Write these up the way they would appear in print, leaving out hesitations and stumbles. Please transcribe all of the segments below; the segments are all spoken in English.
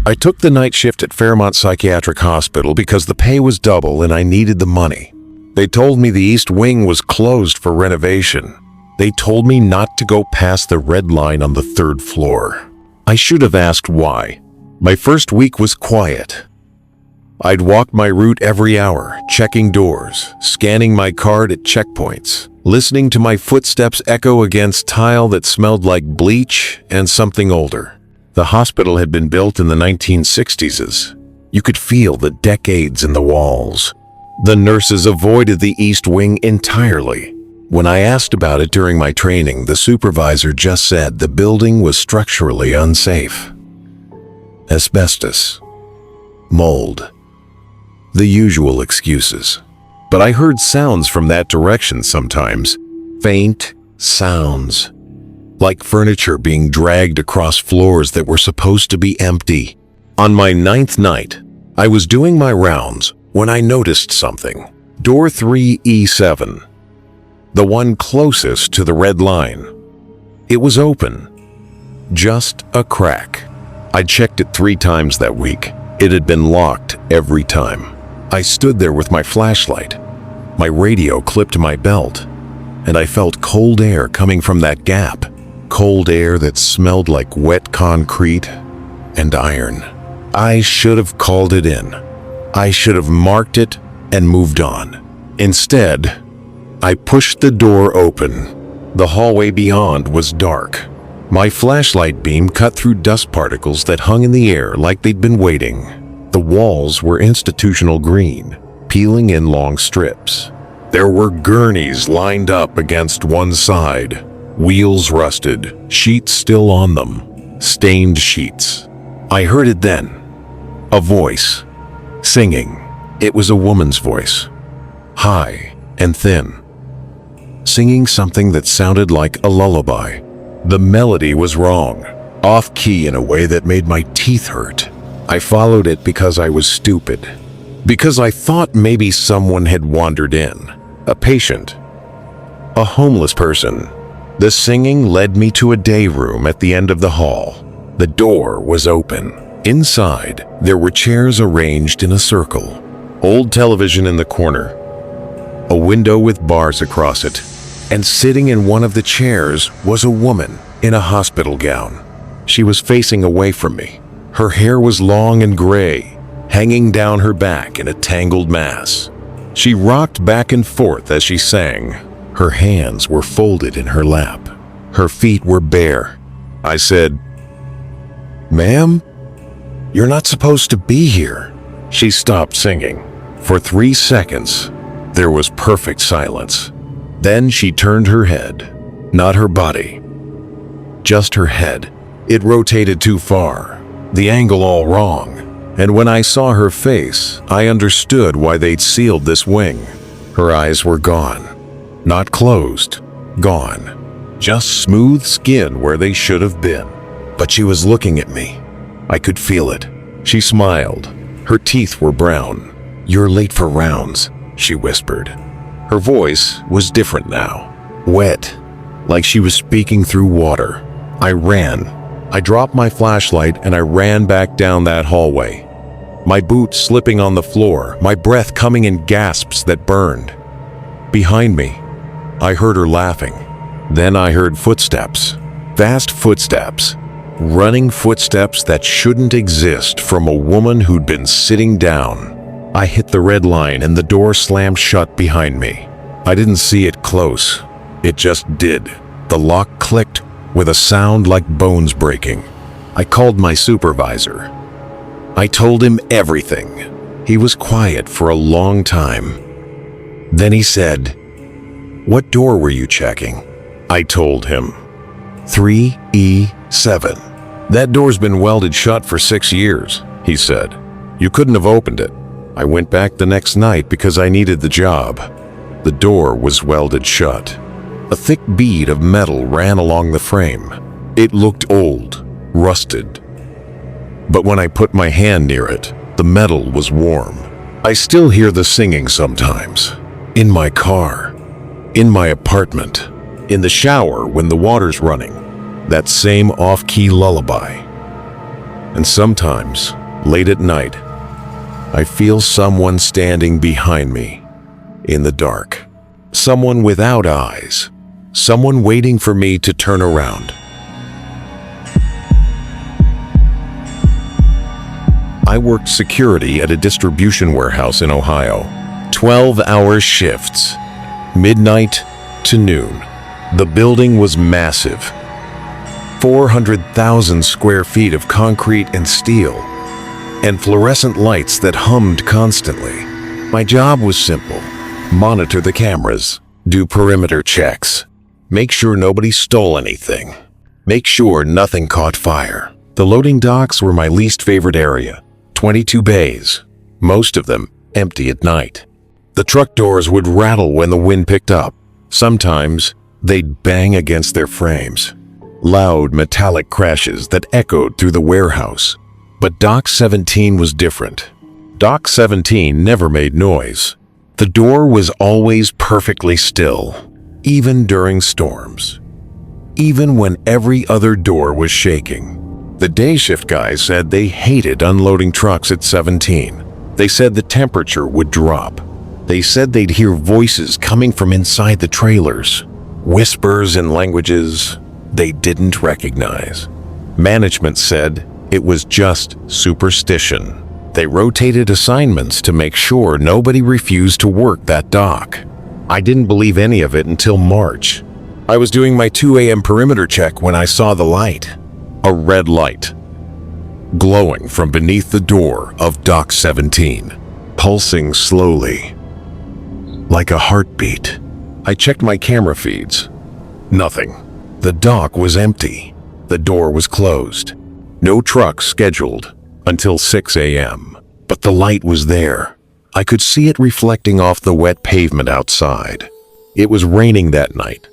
I took the night shift at Fairmont Psychiatric Hospital because the pay was double and I needed the money. They told me the East Wing was closed for renovation. They told me not to go past the red line on the 3rd floor. I should have asked why. My first week was quiet. I'd walk my route every hour, checking doors, scanning my card at checkpoints, listening to my footsteps echo against tile that smelled like bleach and something older. The hospital had been built in the 1960s. You could feel the decades in the walls. The nurses avoided the East Wing entirely. When I asked about it during my training, the supervisor just said the building was structurally unsafe. Asbestos, mold, the usual excuses. But I heard sounds from that direction sometimes, faint sounds, like furniture being dragged across floors that were supposed to be empty. On my 9th night, I was doing my rounds when I noticed something. Door 3E7, the one closest to the red line. It was open, just a crack. I checked it 3 times that week. It had been locked every time. I stood there with my flashlight. My radio clipped to my belt, and I felt cold air coming from that gap. Cold air that smelled like wet concrete and iron. I should have called it in. I should have marked it and moved on. Instead, I pushed the door open. The hallway beyond was dark. My flashlight beam cut through dust particles that hung in the air like they'd been waiting. The walls were institutional green, peeling in long strips. There were gurneys lined up against one side, wheels rusted, sheets still on them, stained sheets. I heard it then. A voice, singing. It was a woman's voice, high and thin, singing something that sounded like a lullaby. The melody was wrong, off-key in a way that made my teeth hurt. I followed it because I was stupid. Because I thought maybe someone had wandered in. A patient. A homeless person. The singing led me to a day room at the end of the hall. The door was open. Inside, there were chairs arranged in a circle. Old television in the corner. A window with bars across it. And sitting in one of the chairs was a woman in a hospital gown. She was facing away from me. Her hair was long and gray, hanging down her back in a tangled mass. She rocked back and forth as she sang. Her hands were folded in her lap. Her feet were bare. I said, "Ma'am, you're not supposed to be here." She stopped singing. For 3 seconds, there was perfect silence. Then she turned her head, not her body, just her head. It rotated too far, the angle all wrong, and when I saw her face, I understood why they'd sealed this wing. Her eyes were gone. Not closed, gone. Just smooth skin where they should have been. But she was looking at me. I could feel it. She smiled. Her teeth were brown. "You're late for rounds," she whispered. Her voice was different now. Wet, like she was speaking through water. I ran. I dropped my flashlight and I ran back down that hallway. My boots slipping on the floor, my breath coming in gasps that burned. Behind me, I heard her laughing. Then I heard footsteps. Fast footsteps. Running footsteps that shouldn't exist from a woman who'd been sitting down. I hit the red line and the door slammed shut behind me. I didn't see it close. It just did. The lock clicked with a sound like bones breaking. I called my supervisor. I told him everything. He was quiet for a long time. Then he said, "What door were you checking?" I told him. 3E7. "That door's been welded shut for 6 years, he said. "You couldn't have opened it." I went back the next night because I needed the job. The door was welded shut. A thick bead of metal ran along the frame. It looked old, rusted. But when I put my hand near it, the metal was warm. I still hear the singing sometimes. In my car, in my apartment, in the shower when the water's running. That same off-key lullaby. And sometimes, late at night, I feel someone standing behind me in the dark. Someone without eyes. Someone waiting for me to turn around. I worked security at a distribution warehouse in Ohio. 12-hour shifts, midnight to noon. The building was massive. 400,000 square feet of concrete and steel, and fluorescent lights that hummed constantly. My job was simple. Monitor the cameras, do perimeter checks, make sure nobody stole anything, make sure nothing caught fire. The loading docks were my least favorite area. 22 bays, most of them empty at night. The truck doors would rattle when the wind picked up. Sometimes they'd bang against their frames. Loud metallic crashes that echoed through the warehouse. But Dock 17 was different. Dock 17 never made noise. The door was always perfectly still, even during storms. Even when every other door was shaking. The day shift guys said they hated unloading trucks at 17. They said the temperature would drop. They said they'd hear voices coming from inside the trailers, whispers in languages they didn't recognize. Management said it was just superstition. They rotated assignments to make sure nobody refused to work that dock. I didn't believe any of it until March. I was doing my 2 a.m. perimeter check when I saw the light. A red light, glowing from beneath the door of Dock 17, pulsing slowly, like a heartbeat. I checked my camera feeds. Nothing. The dock was empty. The door was closed. No trucks scheduled until 6 a.m. But the light was there. I could see it reflecting off the wet pavement outside. It was raining that night.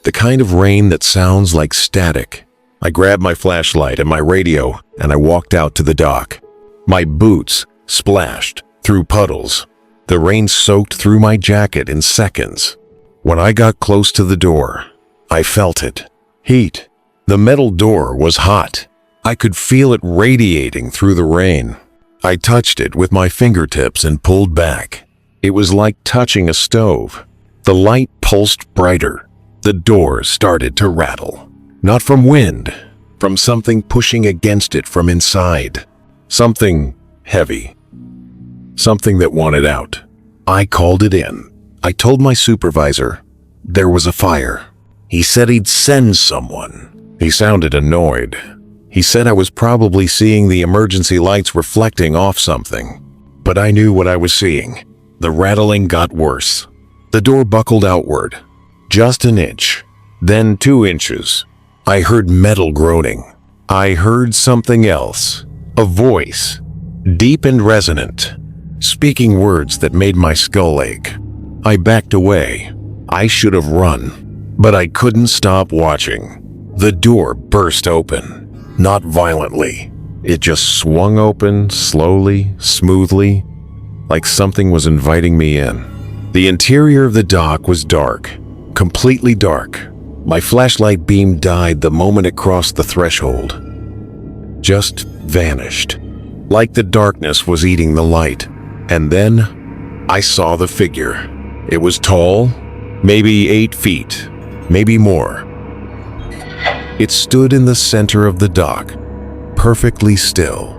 The kind of rain that sounds like static. I grabbed my flashlight and my radio, and I walked out to the dock. My boots splashed through puddles. The rain soaked through my jacket in seconds. When I got close to the door, I felt it. Heat. The metal door was hot. I could feel it radiating through the rain. I touched it with my fingertips and pulled back. It was like touching a stove. The light pulsed brighter. The door started to rattle. Not from wind, from something pushing against it from inside. Something heavy. Something that wanted out. I called it in. I told my supervisor there was a fire. He said he'd send someone. He sounded annoyed. He said I was probably seeing the emergency lights reflecting off something. But I knew what I was seeing. The rattling got worse. The door buckled outward. Just an inch. Then 2 inches. I heard metal groaning. I heard something else. A voice. Deep and resonant. Speaking words that made my skull ache. I backed away. I should have run. But I couldn't stop watching. The door burst open. Not violently. It just swung open, slowly, smoothly, like something was inviting me in. The interior of the dock was dark. Completely dark. My flashlight beam died the moment it crossed the threshold. Just vanished. Like the darkness was eating the light. And then I saw the figure. It was tall, maybe 8 feet, maybe more. It stood in the center of the dock, perfectly still.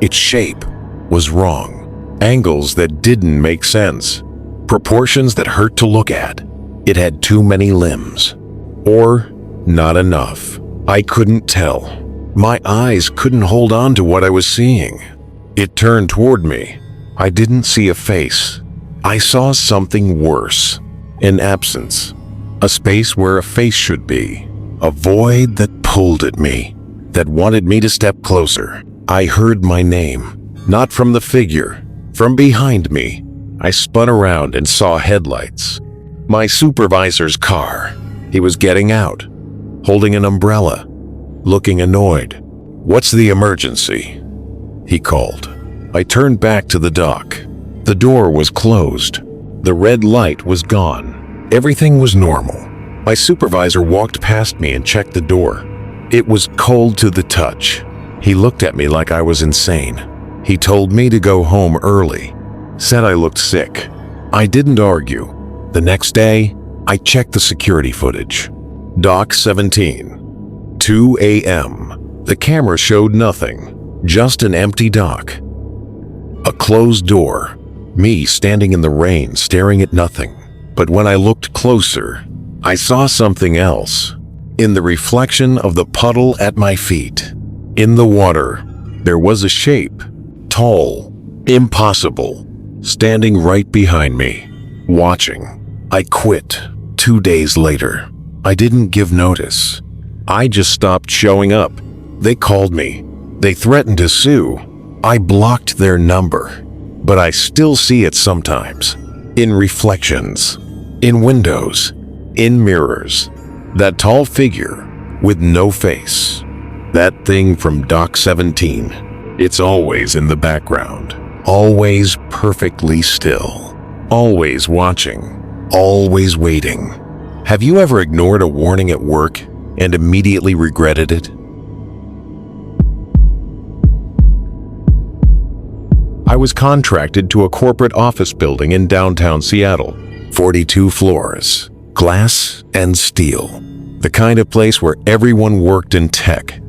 Its shape was wrong. Angles that didn't make sense. Proportions that hurt to look at. It had too many limbs. Or not enough. I couldn't tell. My eyes couldn't hold on to what I was seeing. It turned toward me. I didn't see a face. I saw something worse. An absence. A space where a face should be. A void that pulled at me. That wanted me to step closer. I heard my name. Not from the figure. From behind me. I spun around and saw headlights. My supervisor's car. He was getting out, holding an umbrella, looking annoyed. "What's the emergency?" he called. I turned back to the dock. The door was closed. The red light was gone. Everything was normal. My supervisor walked past me and checked the door. It was cold to the touch. He looked at me like I was insane. He told me to go home early, said I looked sick. I didn't argue. The next day, I checked the security footage. Dock 17, 2 a.m. The camera showed nothing, just an empty dock. A closed door, me standing in the rain staring at nothing. But when I looked closer, I saw something else. In the reflection of the puddle at my feet, in the water, there was a shape, tall, impossible, standing right behind me, watching. I quit 2 days later. I didn't give notice. I just stopped showing up. They called me. They threatened to sue. I blocked their number, but I still see it sometimes. In reflections, in windows, in mirrors. That tall figure with no face. That thing from Dock 17. It's always in the background. Always perfectly still. Always watching. Always waiting. Have you ever ignored a warning at work and immediately regretted it? I was contracted to a corporate office building in downtown Seattle. 42 floors, glass and steel. The kind of place where everyone worked in tech,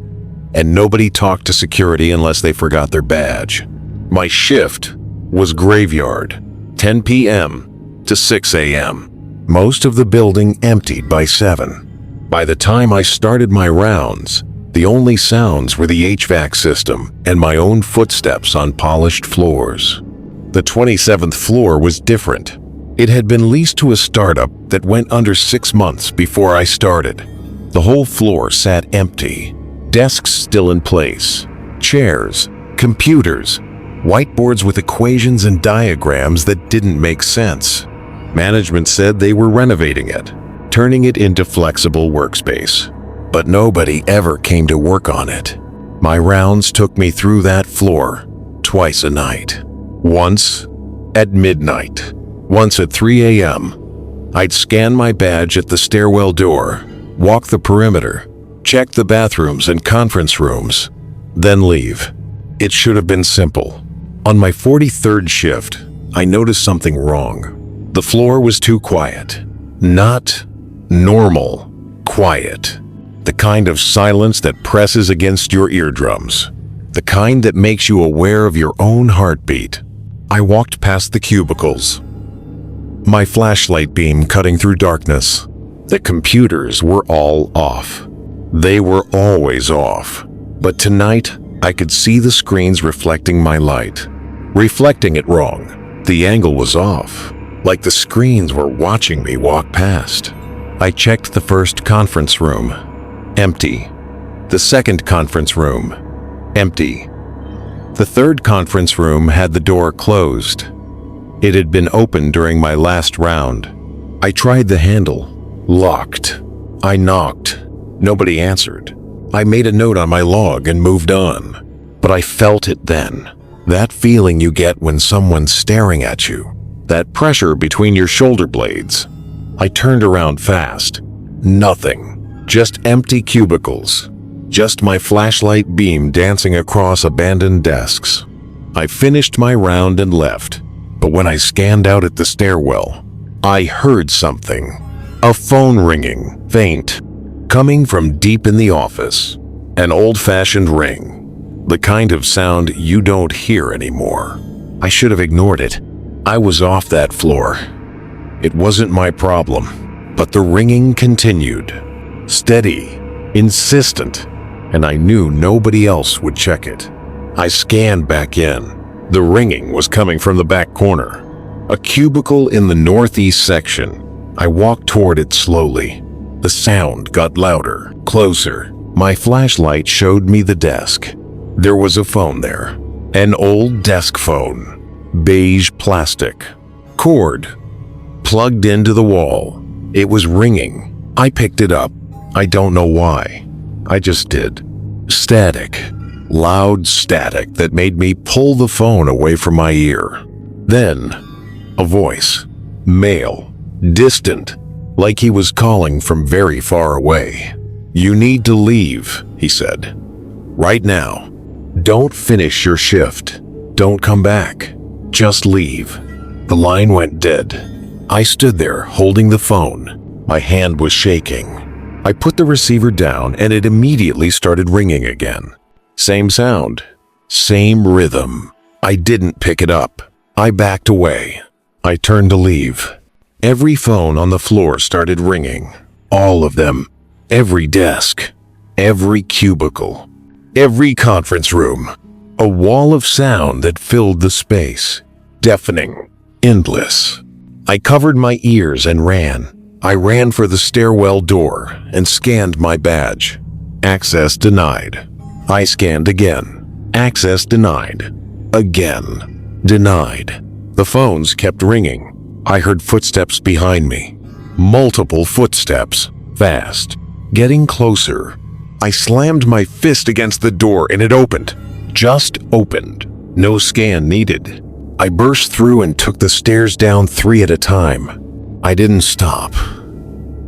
and nobody talked to security unless they forgot their badge. My shift was graveyard, 10 p.m. to 6 a.m. Most of the building emptied by 7. By the time I started my rounds, the only sounds were the HVAC system and my own footsteps on polished floors. The 27th floor was different. It had been leased to a startup that went under 6 months before I started. The whole floor sat empty, desks still in place, chairs, computers, whiteboards with equations and diagrams that didn't make sense. Management said they were renovating it, turning it into flexible workspace. But nobody ever came to work on it. My rounds took me through that floor twice a night. Once at midnight, once at 3 a.m. I'd scan my badge at the stairwell door, walk the perimeter, check the bathrooms and conference rooms, then leave. It should have been simple. On my 43rd shift, I noticed something wrong. The floor was too quiet. Not normal quiet. The kind of silence that presses against your eardrums. The kind that makes you aware of your own heartbeat. I walked past the cubicles, my flashlight beam cutting through darkness. The computers were all off. They were always off. But tonight, I could see the screens reflecting my light. Reflecting it wrong. The angle was off, like the screens were watching me walk past. I checked the first conference room. Empty. The second conference room. Empty. The third conference room had the door closed. It had been opened during my last round. I tried the handle. Locked. I knocked. Nobody answered. I made a note on my log and moved on. But I felt it then. That feeling you get when someone's staring at you. That pressure between your shoulder blades. I turned around fast. Nothing. Just empty cubicles. Just my flashlight beam dancing across abandoned desks. I finished my round and left. But when I scanned out at the stairwell, I heard something. A phone ringing, faint, coming from deep in the office. An old-fashioned ring. The kind of sound you don't hear anymore. I should have ignored it. I was off that floor. It wasn't my problem. But the ringing continued. Steady, insistent, and I knew nobody else would check it. I scanned back in. The ringing was coming from the back corner. A cubicle in the northeast section. I walked toward it slowly. The sound got louder, closer. My flashlight showed me the desk. There was a phone there. An old desk phone. Beige plastic. Cord. Plugged into the wall. It was ringing. I picked it up. I don't know why. I just did. Static. Loud static that made me pull the phone away from my ear. Then, a voice. Male. Distant. Like he was calling from very far away. "You need to leave," he said. "Right now." Don't finish your shift. Don't come back. Just leave. The line went dead. I stood there holding the phone. My hand was shaking. I put the receiver down and it immediately started ringing again. Same sound. Same rhythm. I didn't pick it up. I backed away. I turned to leave. Every phone on the floor started ringing. All of them. Every desk. Every cubicle. Every conference room. A wall of sound that filled the space. Deafening. Endless. I covered my ears and ran. I ran for the stairwell door and scanned my badge. Access denied. I scanned again. Access denied. Again. Denied. The phones kept ringing. I heard footsteps behind me. Multiple footsteps. Fast. Getting closer. I slammed my fist against the door and it opened. Just opened. No scan needed. I burst through and took the stairs down 3 at a time. I didn't stop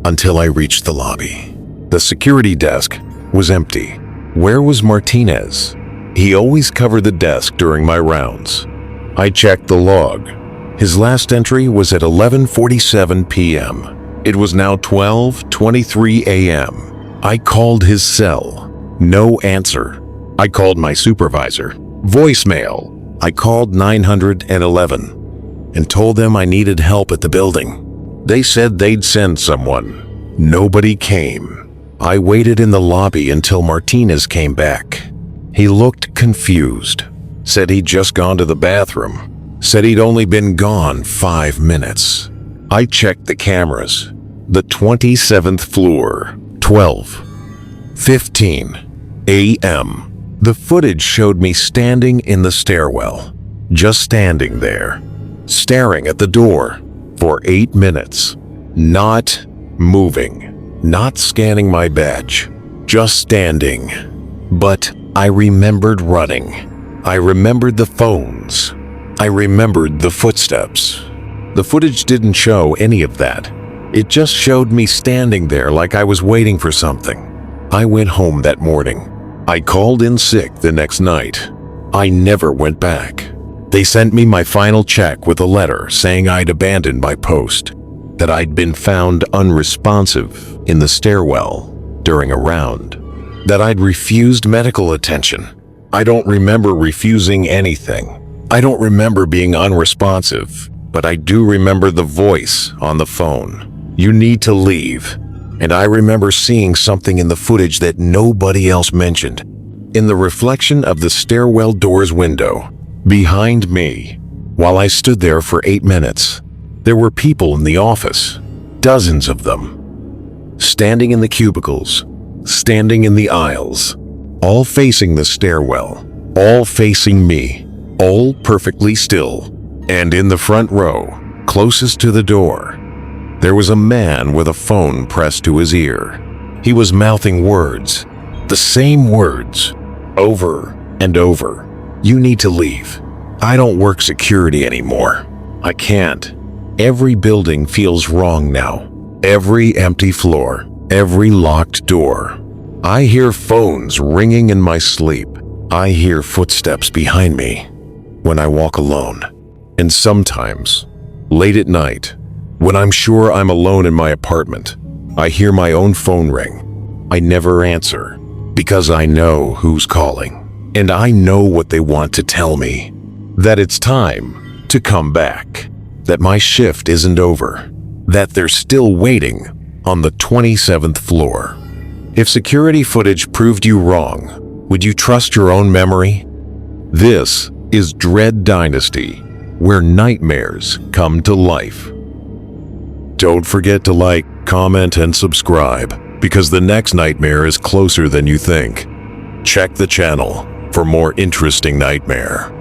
until I reached the lobby. The security desk was empty. Where was Martinez? He always covered the desk during my rounds. I checked the log. His last entry was at 11:47 p.m. It was now 12:23 a.m. I called his cell. No answer. I called my supervisor. Voicemail. I called 911 and told them I needed help at the building. They said they'd send someone. Nobody came. I waited in the lobby until Martinez came back. He looked confused. Said he'd just gone to the bathroom. Said he'd only been gone 5 minutes. I checked the cameras. The 27th floor, 12:15 a.m. The footage showed me standing in the stairwell, just standing there, staring at the door for 8 minutes, not moving, not scanning my badge, just standing. But I remembered running. I remembered the phones. I remembered the footsteps. The footage didn't show any of that. It just showed me standing there like I was waiting for something. I went home that morning. I called in sick the next night. I never went back. They sent me my final check with a letter saying I'd abandoned my post, that I'd been found unresponsive in the stairwell during a round, that I'd refused medical attention. I don't remember refusing anything. I don't remember being unresponsive, but I do remember the voice on the phone. You need to leave. And I remember seeing something in the footage that nobody else mentioned. In the reflection of the stairwell door's window, behind me, while I stood there for 8 minutes, there were people in the office, dozens of them, standing in the cubicles, standing in the aisles, all facing the stairwell, all facing me, all perfectly still. And in the front row, closest to the door, there was a man with a phone pressed to his ear. He was mouthing words, the same words, over and over. You need to leave. I don't work security anymore. I can't. Every building feels wrong now. Every empty floor, every locked door. I hear phones ringing in my sleep. I hear footsteps behind me when I walk alone. And sometimes, late at night, when I'm sure I'm alone in my apartment, I hear my own phone ring. I never answer because I know who's calling, and I know what they want to tell me. That it's time to come back, that my shift isn't over, that they're still waiting on the 27th floor. If security footage proved you wrong, would you trust your own memory? This is Dread Dynasty, where nightmares come to life. Don't forget to like, comment, and subscribe, because the next nightmare is closer than you think. Check the channel for more interesting nightmare.